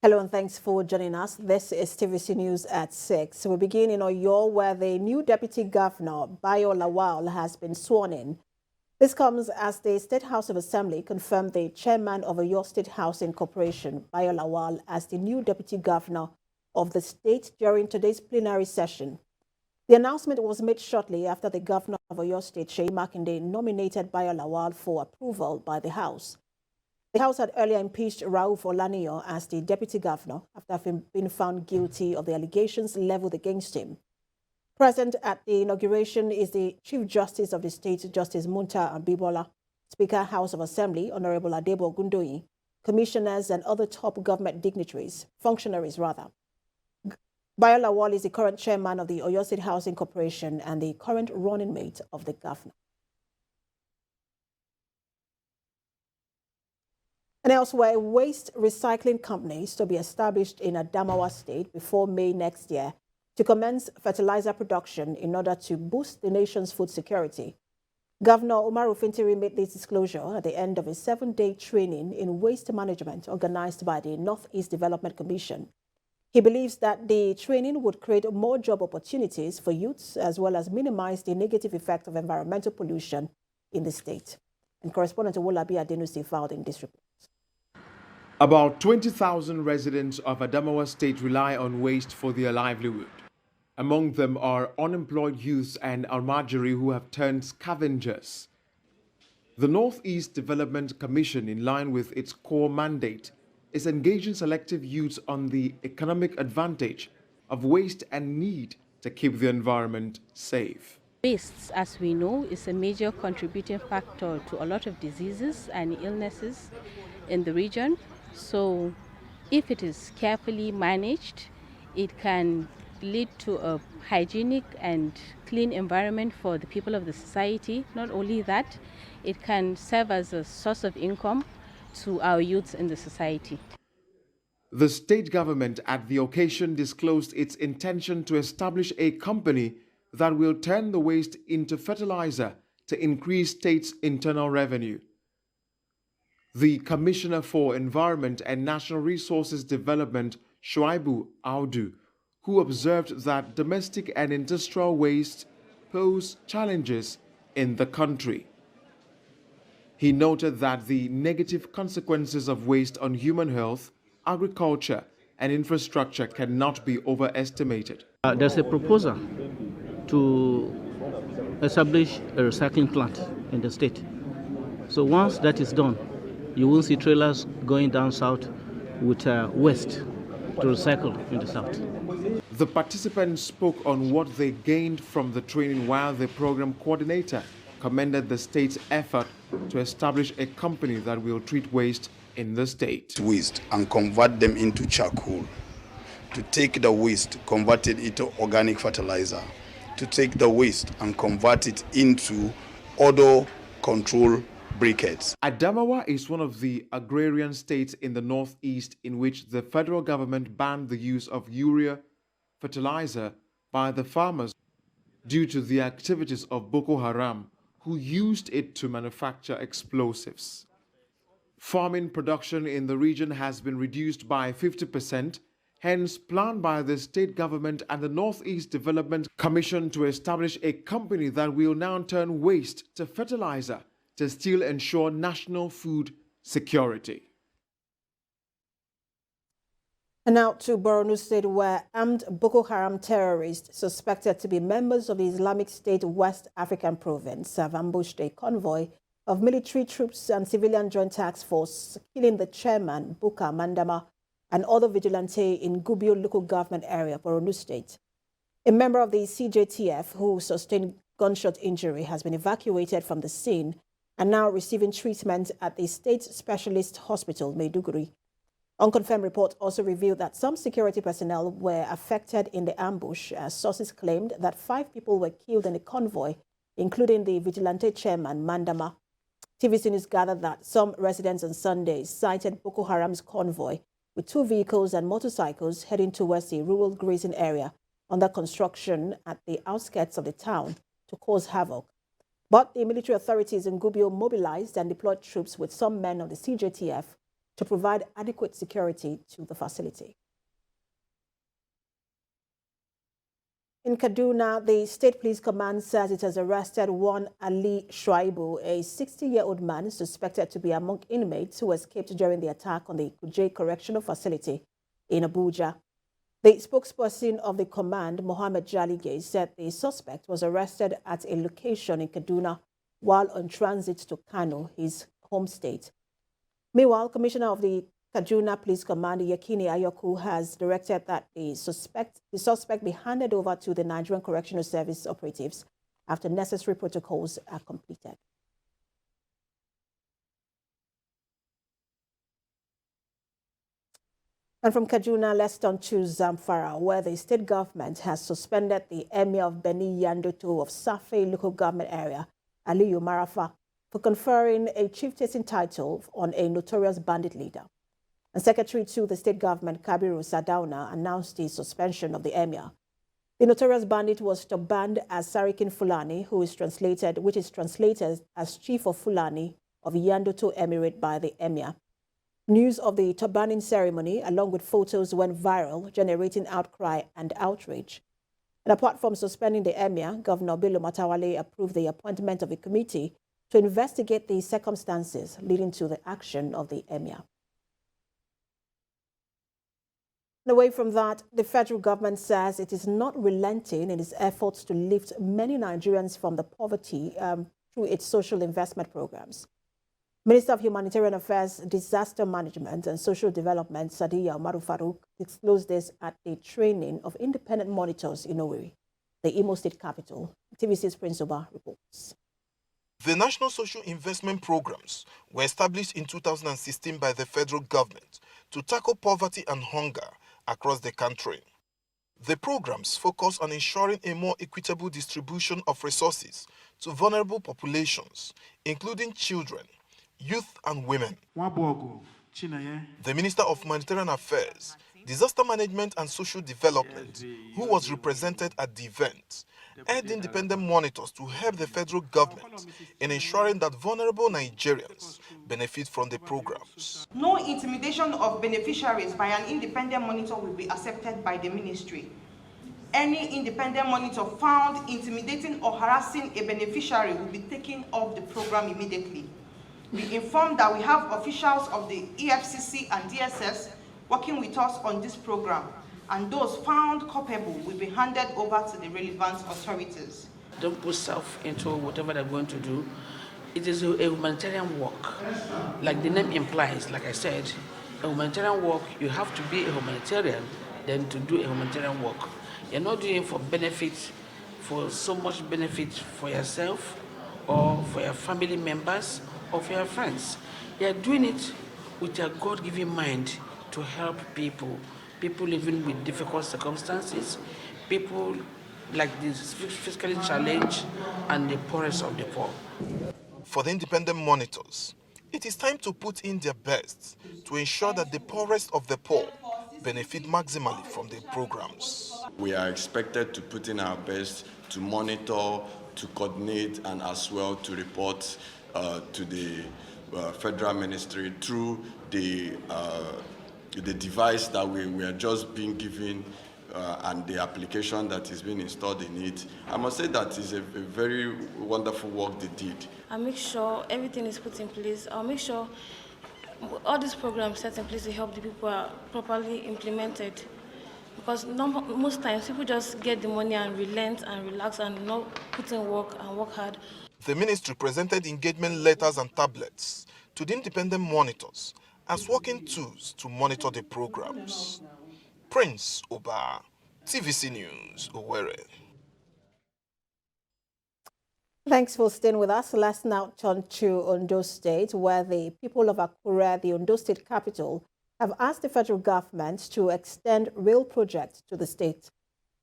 Hello and thanks for joining us. This is TVC News at 6. We begin in Oyo, where the new Deputy Governor, Bayo Lawal, has been sworn in. This comes as the State House of Assembly confirmed the Chairman of Oyo State Housing Corporation, Bayo Lawal, as the new Deputy Governor of the state during today's plenary session. The announcement was made shortly after the Governor of Oyo State, Seyi Makinde, nominated Bayo Lawal for approval by the House. The House had earlier impeached Olaniyan as the Deputy Governor after having been found guilty of the allegations leveled against him. Present at the inauguration is the Chief Justice of the State, Justice Munta Bola, Speaker, House of Assembly, Honorable Adebo Gundoyi, commissioners and other top government functionaries rather. Bayo Lawal is the current chairman of the Oyo State Housing Corporation and the current running mate of the governor. And elsewhere, waste recycling companies to be established in ADAMAWA state before May next year to commence fertilizer production in order to boost the nation's food security. Governor Umar Fintiri made this disclosure at the end of a 7-day training in waste management organized by the Northeast Development Commission. He believes that the training would create more job opportunities for youths as well as minimize the negative effect of environmental pollution in the state. And correspondent Wolabi Adenusi filed in this report. About 20,000 residents of Adamawa State rely on waste for their livelihood. Among them are unemployed youths and Almajiri who have turned scavengers. The Northeast Development Commission, in line with its core mandate, is engaging selective youths on the economic advantage of waste and need to keep the environment safe. Waste, as we know, is a major contributing factor to a lot of diseases and illnesses in the region. So if it is carefully managed, it can lead to a hygienic and clean environment for the people of the society. Not only that, it can serve as a source of income to our youths in the society. The state government at the occasion disclosed its intention to establish a company that will turn the waste into fertilizer to increase state's internal revenue. The Commissioner for Environment and Natural Resources Development, Shuaibu Audu, who observed that domestic and industrial waste pose challenges in the country. He noted that the negative consequences of waste on human health, agriculture, and infrastructure cannot be overestimated. There's a proposal to establish a recycling plant in the state. So once that is done, you will see trailers going down south with waste to recycle in the south. The participants spoke on what they gained from the training, while the program coordinator commended the state's effort to establish a company that will treat waste in the state. Waste and convert them into charcoal. To take the waste, convert it into organic fertilizer. To take the waste and convert it into odor control briquettes. Adamawa is one of the agrarian states in the Northeast in which the federal government banned the use of urea fertilizer by the farmers due to the activities of Boko Haram, who used it to manufacture explosives. Farming production in the region has been reduced by 50%, hence planned by the state government and the Northeast Development Commission to establish a company that will now turn waste to fertilizer to still ensure national food security. And now to BORNO State, where armed Boko Haram terrorists suspected to be members of the Islamic State West African province have ambushed a convoy of military troops and civilian joint task force, killing the chairman, Buka Mandama, and other vigilante in Gubio local government area, BORNO State. A member of the CJTF who sustained gunshot injury has been evacuated from the scene and now receiving treatment at the State Specialist Hospital, Maiduguri. Unconfirmed reports also revealed that some security personnel were affected in the ambush, as sources claimed that 5 people were killed in the convoy, including the vigilante chairman, Mandama. TVC News gathered that some residents on Sunday sighted Boko Haram's convoy with 2 vehicles and motorcycles heading towards the rural grazing area under construction at the outskirts of the town to cause havoc. But the military authorities in Gubio mobilized and deployed troops with some men of the CJTF to provide adequate security to the facility. In Kaduna, the State Police Command says it has arrested one Ali Shuaibu, a 60-year-old man suspected to be among inmates who escaped during the attack on the Kuje Correctional Facility in Abuja. The spokesperson of the command, Mohammed Jalige, said the suspect was arrested at a location in Kaduna while on transit to Kano, his home state. Meanwhile, Commissioner of the Kaduna Police Command, Yakini Ayoku, has directed that the suspect be handed over to the Nigerian Correctional Service operatives after necessary protocols are completed. And from Kaduna, let's turn to Zamfara, where the state government has suspended the Emir of Beni Yandoto of Safe local government area, Aliyu Marafa, for conferring a chieftain title on a notorious bandit leader. And Secretary to the state government, Kabiru Sadauna, announced the suspension of the emir. The notorious bandit was banned as Sarikin Fulani, which is translated as Chief of Fulani of Yandoto Emirate by the emir. News of the turbaning ceremony, along with photos, went viral, generating outcry and outrage. And apart from suspending the emir, Governor Bello Matawale approved the appointment of a committee to investigate the circumstances leading to the action of the emir. Away from that, the federal government says it is not relenting in its efforts to lift many Nigerians from the poverty through its social investment programs. Minister of Humanitarian Affairs, Disaster Management and Social Development, Sadiya Umaru Farouk, disclosed this at the training of independent monitors in Owerri, the Imo State capital. TVC's Prince Oba reports. The National Social Investment Programs were established in 2016 by the federal government to tackle poverty and hunger across the country. The programs focus on ensuring a more equitable distribution of resources to vulnerable populations, including children, youth and women. The Minister of Humanitarian Affairs, Disaster Management and Social Development, who was represented at the event, urged independent monitors to help the federal government in ensuring that vulnerable Nigerians benefit from the programs. No intimidation of beneficiaries by an independent monitor will be accepted by the ministry. Any independent monitor found intimidating or harassing a beneficiary will be taken off the program immediately. We inform that we have officials of the EFCC and DSS working with us on this program, and those found culpable will be handed over to the relevant authorities. Don't put self into whatever they're going to do. It is a humanitarian work. Like the name implies, like I said, a humanitarian work, you have to be a humanitarian then to do a humanitarian work. You're not doing it for benefit, for so much benefit for yourself or for your family members or for your friends. You're doing it with your God-given mind to help people living with difficult circumstances, people like the physically challenged and the poorest of the poor. For the independent monitors, it is time to put in their best to ensure that the poorest of the poor benefit maximally from the programs. We are expected to put in our best to monitor, to coordinate, and as well to report to the federal ministry through the device that we are just being given and the application that is being installed in it. I must say that is a very wonderful work they did. I'll make sure everything is put in place. I'll make sure all these programs set in place to help the people are properly implemented. Because most times people just get the money and relent and relax and not put in work and work hard. The ministry presented engagement letters and tablets to the independent monitors as working tools to monitor the programs. Prince Oba, TVC News, Owerri. Thanks for staying with us. Let's now turn to Ondo State, where the people of Akure, the Ondo State capital, have asked the federal government to extend rail projects to the state.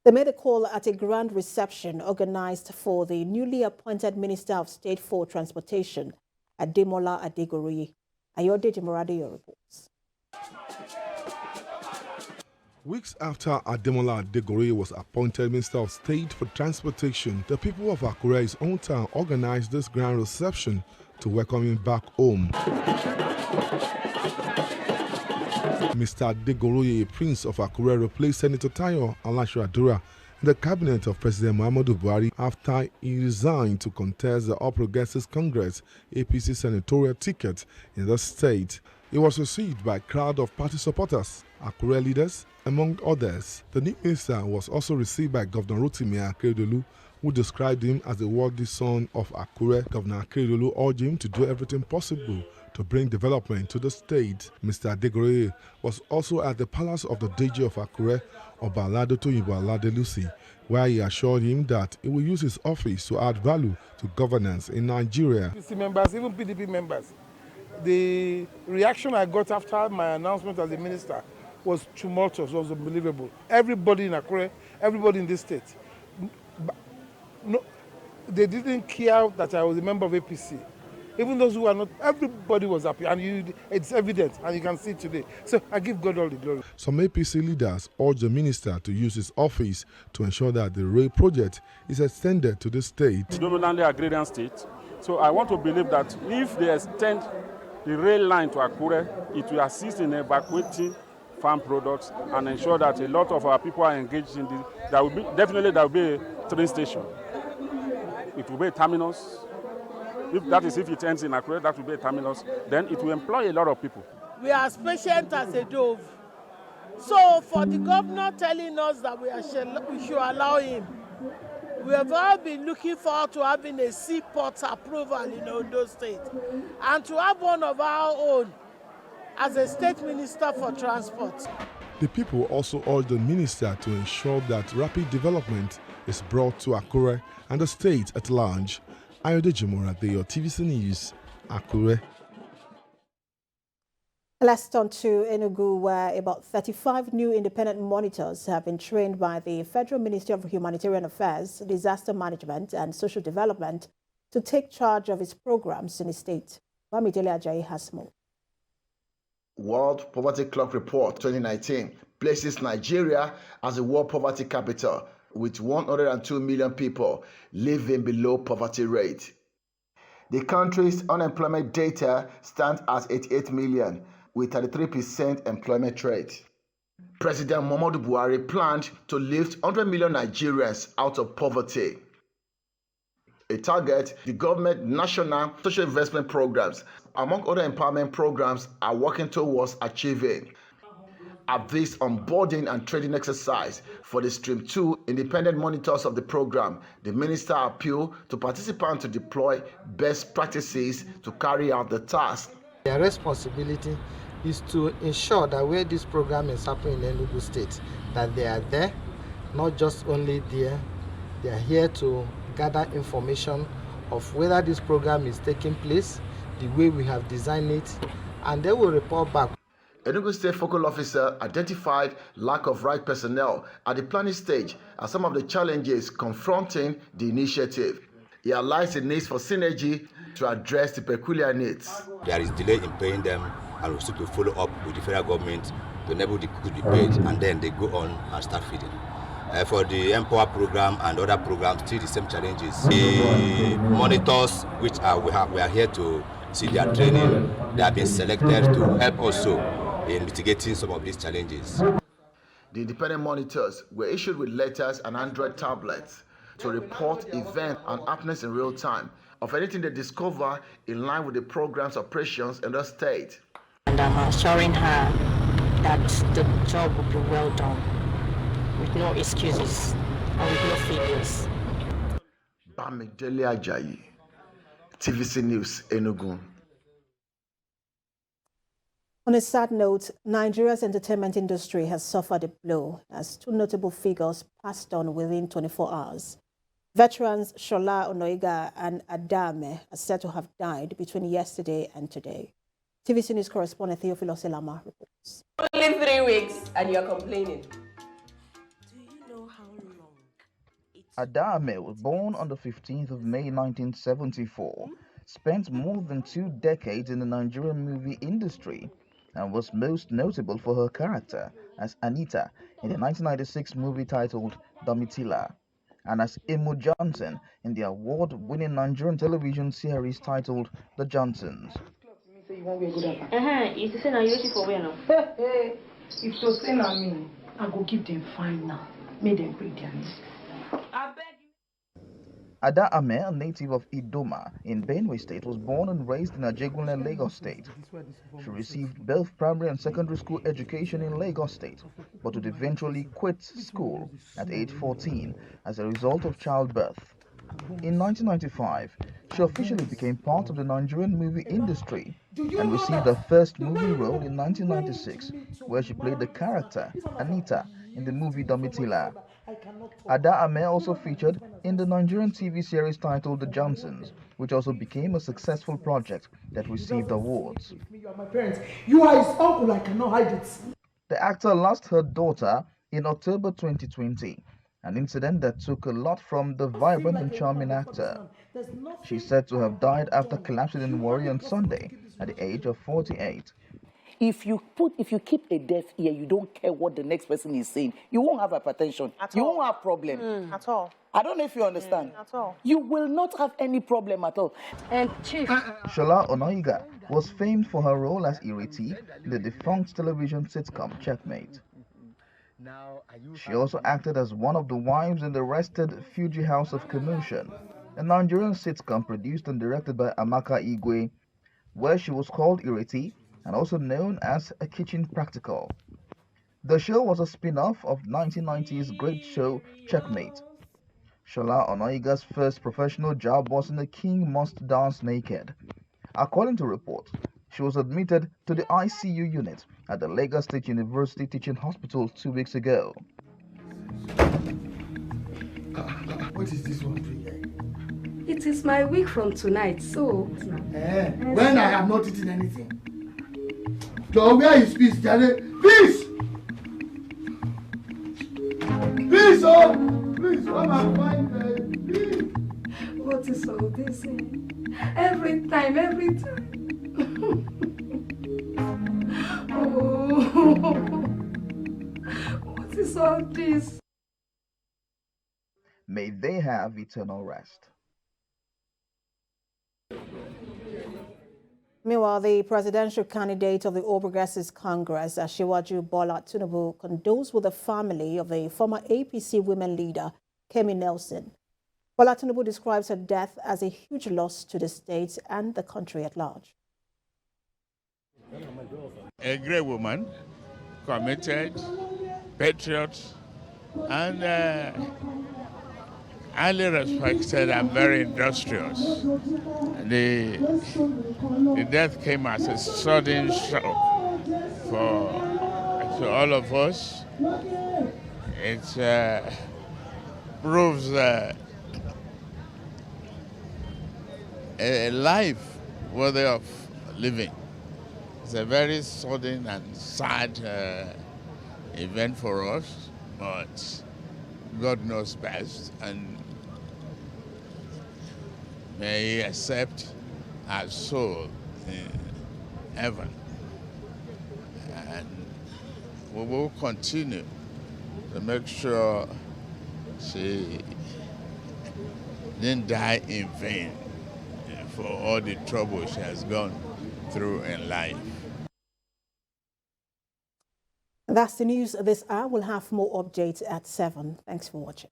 They made a call at a grand reception organized for the newly appointed Minister of State for Transportation, Ademola Adegoroye. Ayode Jimoradeyo reports. Weeks after Ademola Adegoroye was appointed Minister of State for Transportation, the people of Akure, his own town, organized this grand reception to welcome him back home. Mr. Adegoroye, Prince of Akure, replaced Senator Tayo Alasho-Adura in the cabinet of President Muhammadu Buhari after he resigned to contest the All Progressives Congress APC senatorial ticket in the state. He was received by a crowd of party supporters, Akure leaders, among others. The new minister was also received by Governor Rotimi Akeredolu, who described him as the worthy son of Akure. Governor Akeredolu urged him to do everything possible to bring development to the state. Mr. Adegoroye was also at the palace of the DG of Akure, Obalado Toyinbo Aladelusi, where he assured him that he will use his office to add value to governance in Nigeria. PDP members, even PDP members, the reaction I got after my announcement as a minister was tumultuous, was unbelievable. Everybody in Akure, everybody in this state, no, they didn't care that I was a member of APC. Even those who are not, everybody was happy, and it's evident, and you can see it today. So I give God all the glory. Some APC leaders urged the minister to use his office to ensure that the rail project is extended to the state. Dominantly agrarian state, so I want to believe that if they extend the rail line to Akure, it will assist in evacuating farm products and ensure that a lot of our people are engaged in this. There will be a train station. It will be a terminus. If it ends in Akure, that will be a terminus. Then it will employ a lot of people. We are as patient as a dove. So for the governor telling us that we should allow him, we have all been looking forward to having a seaport approval in Ondo State and to have one of our own as a state minister for transport. The people also urged the minister to ensure that rapid development is brought to Akure and the state at large. Ayodeji Moradeyo, TVC News, Akure. Let's turn to Enugu, where about 35 new independent monitors have been trained by the Federal Ministry of Humanitarian Affairs, Disaster Management and Social Development to take charge of its programs in the state. Bamidele Ajayi has more. World Poverty Clock Report 2019 places Nigeria as the world poverty capital, with 102 million people living below poverty rate. The country's unemployment data stands at 88 million, with 33% employment rate. President Muhammadu Buhari planned to lift 100 million Nigerians out of poverty, a target the government national social investment programs, among other empowerment programs, are working towards achieving. At this onboarding and training exercise for the Stream 2 independent monitors of the program, the minister appealed to participants to deploy best practices to carry out the task. Their responsibility is to ensure that where this program is happening in Enugu State, that they are there, not just only there, they are here to gather information of whether this program is taking place, the way we have designed it, and they will report back. Enugu State Focal Officer identified lack of right personnel at the planning stage as some of the challenges confronting the initiative. He highlights the needs for synergy to address the peculiar needs. There is delay in paying them, and we still to follow up with the federal government to enable the people to be paid, and then they go on and start feeding. For the Empower program and other programs, still the same challenges. The monitors, which we are here to see their training, they have been selected to help also in mitigating some of these challenges. The independent monitors were issued with letters and Android tablets to report events and happenings in real time of anything they discover in line with the program's operations in the state. And I'm assuring her that the job will be well done, with no excuses and with no failures. Bamidele Ajayi, TVC News, Enugu. On a sad note, Nigeria's entertainment industry has suffered a blow as two notable figures passed on within 24 hours. Veterans Shola Onoiga and ADAMAWA are said to have died between yesterday and today. TVC News correspondent Theophilus Elama reports. Only 3 weeks and you're complaining. ADAMAWA was born on the 15th of May 1974, spent more than 2 decades in the Nigerian movie industry, and was most notable for her character as Anita in the 1996 movie titled Domitila, and as Imo Johnson in the award-winning Nigerian television series titled The Johnsons. you want to go there. If you say now, you waiting for where now? If to say na me, I go give them fine now. Make them break their neck. ADAMAWA, a native of Idoma in Benue State, was born and raised in Ajegunle, Lagos State. She received both primary and secondary school education in Lagos State, but would eventually quit school at age 14 as a result of childbirth. In 1995, she officially became part of the Nigerian movie industry and received her first movie role in 1996, where she played the character Anita in the movie Domitila. ADAMAWA also featured in the Nigerian TV series titled The Johnsons, which also became a successful project that received awards. You are my parents. You are his uncle. I cannot hide it. The actor lost her daughter in October 2020, an incident that took a lot from the vibrant and charming actor. She's said to have died after collapsing in Warri on Sunday at the age of 48. If you keep a deaf ear, you don't care what the next person is saying. You won't have hypertension. You won't have problem. At all. I don't know if you understand. At all. You will not have any problem at all. And Chief. Shola Onoiga was famed for her role as Ireti in the defunct television sitcom Checkmate. She also acted as one of the wives in the arrested Fuji House of Commotion, a Nigerian sitcom produced and directed by Amaka Igwe, where she was called Ireti and also known as a kitchen practical. The show was a spin-off of 1990s great show Checkmate. Shola Onoiga's first professional job was in The King Must Dance Naked. According to reports, she was admitted to the ICU unit at the Lagos State University Teaching Hospital 2 weeks ago. What is this one? It is my week from tonight, so... When I have not eaten anything. So where is peace, Daddy? Peace! Peace, oh! Please, come and find peace. What is all this? Every time. Oh, what is all this? May they have eternal rest. Meanwhile, the presidential candidate of the All Progressives Congress, Asiwaju Bola Tinubu, condoles with the family of the former APC women leader, KEMI Nelson. Bola Tinubu describes her death as a huge loss to the state and the country at large. A great woman, committed, patriot, and highly respected and very industrious. The death came as a sudden shock to all of us. It proves a life worthy of living. It's a very sudden and sad event for us, but God knows best, and may He accept our soul in heaven. And we will continue to make sure she didn't die in vain for all the trouble she has gone through in life. That's the news this hour. We'll have more updates at 7. Thanks for watching.